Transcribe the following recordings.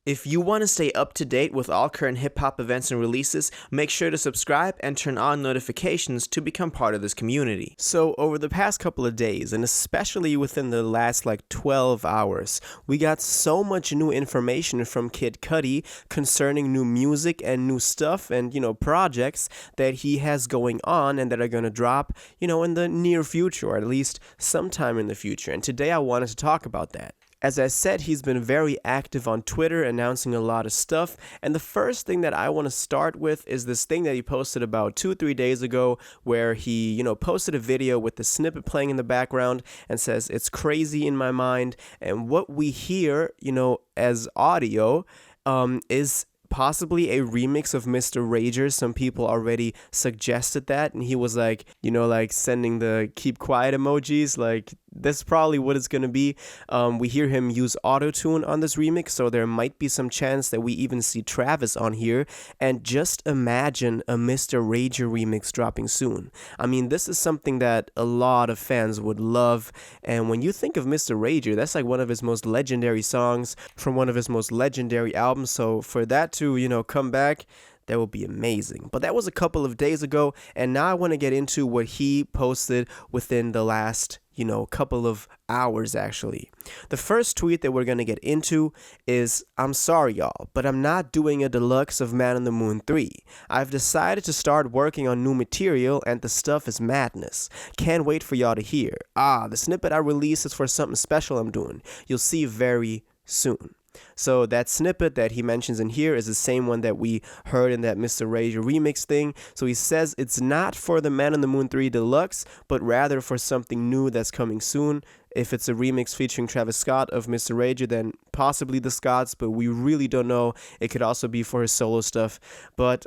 If you want to stay up to date with all current hip-hop events and releases, make sure to subscribe and turn on notifications to become part of this community. So over the past couple of days, and especially within the last 12 hours, we got so much new information from Kid Cudi concerning new music and new stuff and, projects that he has going on and that are going to drop, in the near future, or at least sometime in the future. And today I wanted to talk about that. As I said, he's been very active on Twitter, announcing a lot of stuff. And the first thing that I want to start with is this thing that he posted about 2-3 days ago, where he, posted a video with the snippet playing in the background and says, "It's crazy in my mind." And what we hear, as audio, is possibly a remix of Mr. Rager. Some people already suggested that, and he was sending the keep quiet emojis, that's probably what it's going to be. We hear him use auto-tune on this remix, so there might be some chance that we even see Travis on here. And just imagine a Mr. Rager remix dropping soon. I mean, this is something that a lot of fans would love, and when you think of Mr. Rager, that's one of his most legendary songs from one of his most legendary albums, so for that to, come back, that would be amazing. But that was a couple of days ago, and now I want to get into what he posted within the last, couple of hours, actually. The first tweet that we're going to get into is, "I'm sorry, y'all, but I'm not doing a deluxe of Man on the Moon 3. I've decided to start working on new material, and the stuff is madness. Can't wait for y'all to hear. The snippet I released is for something special I'm doing. You'll see very soon." So that snippet that he mentions in here is the same one that we heard in that Mr. Rager remix thing. So he says it's not for the Man on the Moon 3 Deluxe, but rather for something new that's coming soon. If it's a remix featuring Travis Scott of Mr. Rager, then possibly the Scotts, but we really don't know. It could also be for his solo stuff. But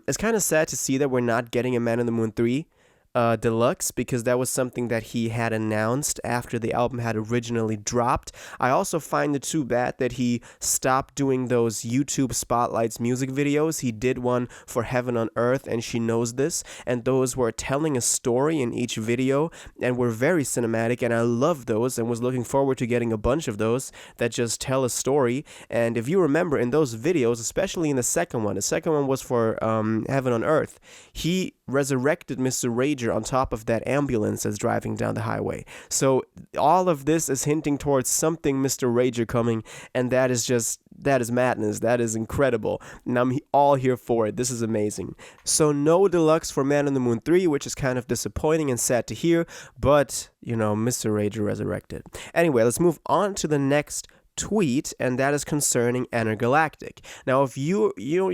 it's kind of sad to see that we're not getting a Man on the Moon 3 Deluxe, because that was something that he had announced after the album had originally dropped. I also find it too bad that he stopped doing those YouTube Spotlights music videos. He did one for Heaven on Earth, and She Knows This, and those were telling a story in each video and were very cinematic, and I love those and was looking forward to getting a bunch of those that just tell a story. And if you remember in those videos, especially in the second one was for Heaven on Earth, he resurrected Mr. Rager on top of that ambulance that's driving down the highway. So all of this is hinting towards something Mr. Rager coming, and that is madness. That is incredible, and I'm all here for it. This is amazing. So no deluxe for Man on the Moon 3, which is kind of disappointing and sad to hear, but Mr. Rager resurrected. Anyway, let's move on to the next tweet, and that is concerning Entergalactic. Now, if you're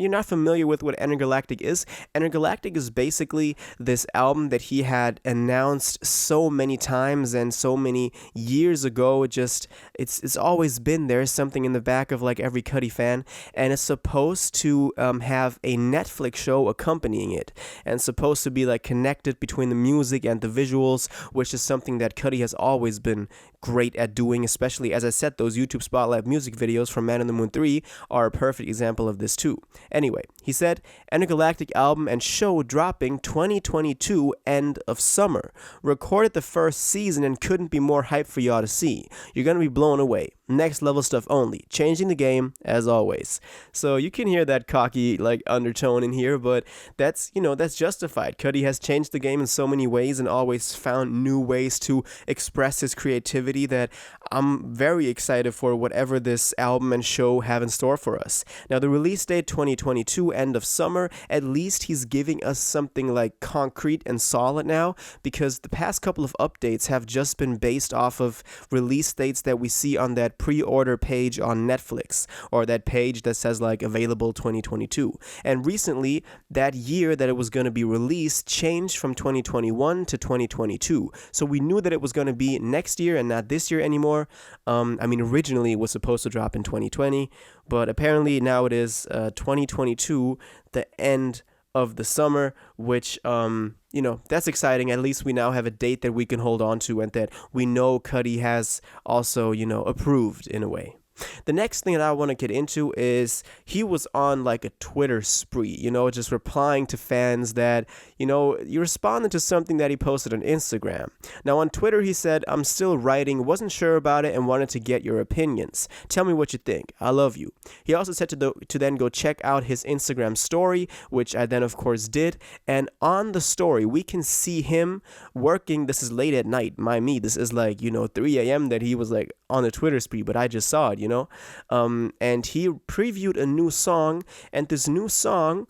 not familiar with what Entergalactic is basically this album that he had announced so many times and so many years ago. It's always been there, something in the back of every Cudi fan, and it's supposed to have a Netflix show accompanying it, and supposed to be connected between the music and the visuals, which is something that Cudi has always been great at doing, especially, as I said, those YouTube Spotlight music videos from Man on the Moon 3 are a perfect example of this too. Anyway, he said, "Entergalactic album and show dropping 2022 end of summer. Recorded the first season and couldn't be more hyped for y'all to see. You're gonna be blown away. Next level stuff only. Changing the game as always." So you can hear that cocky undertone in here, but that's justified. Cudi has changed the game in so many ways and always found new ways to express his creativity that I'm very excited for whatever this album and show have in store for us. Now, the release date 2022 end of summer, at least he's giving us something concrete and solid now, because the past couple of updates have just been based off of release dates that we see on that pre-order page on Netflix, or that page that says available 2022. And recently, that year that it was going to be released changed from 2021 to 2022. So we knew that it was going to be next year and not this year anymore. Originally it was supposed to drop in 2020, but apparently now it is 2022, the end of the summer, which that's exciting. At least we now have a date that we can hold on to, and that we know Cudi has also approved in a way. The next thing that I want to get into is he was on like a Twitter spree, just replying to fans that, you responded to something that he posted on Instagram. Now on Twitter, he said, "I'm still writing, wasn't sure about it, and wanted to get your opinions. Tell me what you think. I love you." He also said to then go check out his Instagram story, which I then of course did. And on the story, we can see him working. This is late at night, this is like, 3 a.m. that he was like on a Twitter spree, but I just saw it, and he previewed a new song, and this new song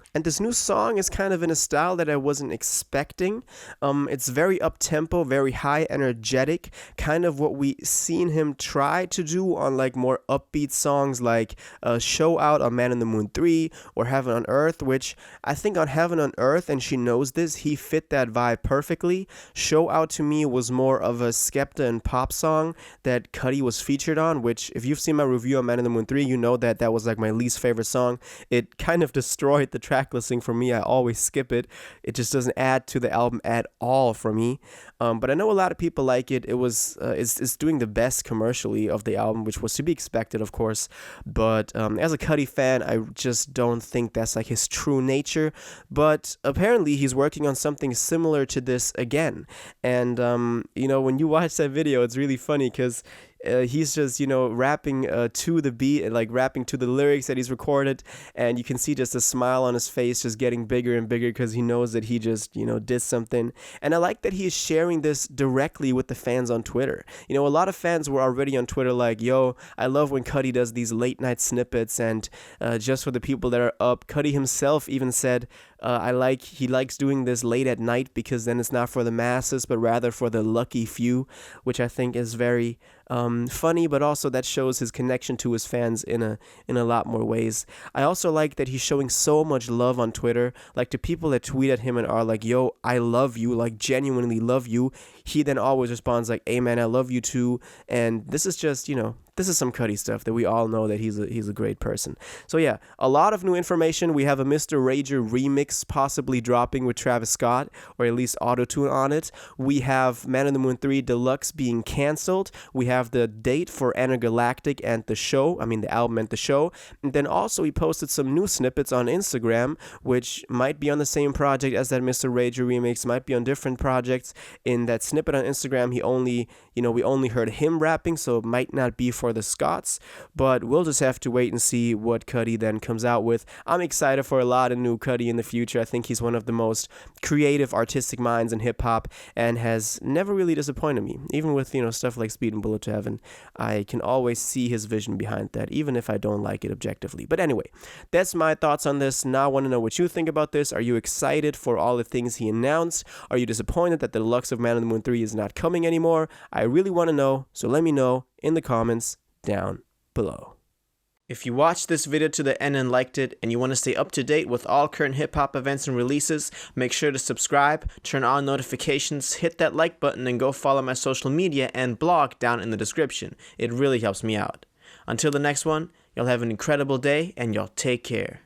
is kind of in a style that I wasn't expecting. It's very up-tempo, very high energetic, kind of what we seen him try to do on like more upbeat songs like Show Out on Man in the Moon 3 or Heaven on Earth, which I think on Heaven on Earth, and she knows this, he fit that vibe perfectly. Show Out to me was more of a Skepta and pop song that Cudi was featured on, which if you've seen my review on Man in the Moon 3, you know that was like my least favorite song. It kind of destroyed the track listing for me. I always skip it. It just doesn't add to the album at all for me. But I know a lot of people like it. It's doing the best commercially of the album, which was to be expected, of course. But as a Cudi fan, I just don't think that's like his true nature. But apparently he's working on something similar to this again. And, when you watch that video, it's really funny because he's just, rapping to the beat and like rapping to the lyrics that he's recorded. And you can see just a smile on his face just getting bigger and bigger because he knows that he just, did something. And I like that he is sharing this directly with the fans on Twitter. A lot of fans were already on Twitter like, yo, I love when Cudi does these late night snippets. And just for the people that are up, Cudi himself even said, he likes doing this late at night because then it's not for the masses, but rather for the lucky few, which I think is very funny, but also that shows his connection to his fans in a lot more ways. I also like that he's showing so much love on Twitter, like to people that tweet at him and are like, yo, I love you, like genuinely love you. He then always responds like, hey man, I love you too. And this is just, this is some Cudi stuff that we all know that he's a great person. So yeah, a lot of new information. We have a Mr. Rager remix possibly dropping with Travis Scott, or at least auto-tune on it. We have Man in the Moon 3 Deluxe being canceled. We have the date for Entergalactic and the album and the show. And then also he posted some new snippets on Instagram, which might be on the same project as that Mr. Rager remix, might be on different projects. In that snippet on Instagram, we only heard him rapping, so it might not be for the Scots, but we'll just have to wait and see what Cudi then comes out with. I'm excited for a lot of new Cudi in the future. I think he's one of the most creative artistic minds in hip-hop and has never really disappointed me. Even with, stuff like Speed and Bullet to Heaven, I can always see his vision behind that, even if I don't like it objectively. But anyway, that's my thoughts on this. Now I want to know what you think about this. Are you excited for all the things he announced? Are you disappointed that the Deluxe of Man in the Moon 3 is not coming anymore? I really want to know, so let me know in the comments down below. If you watched this video to the end and liked it, and you want to stay up to date with all current hip-hop events and releases, make sure to subscribe, turn on notifications, hit that like button, and go follow my social media and blog down in the description. It really helps me out. Until the next one, y'all have an incredible day, and y'all take care.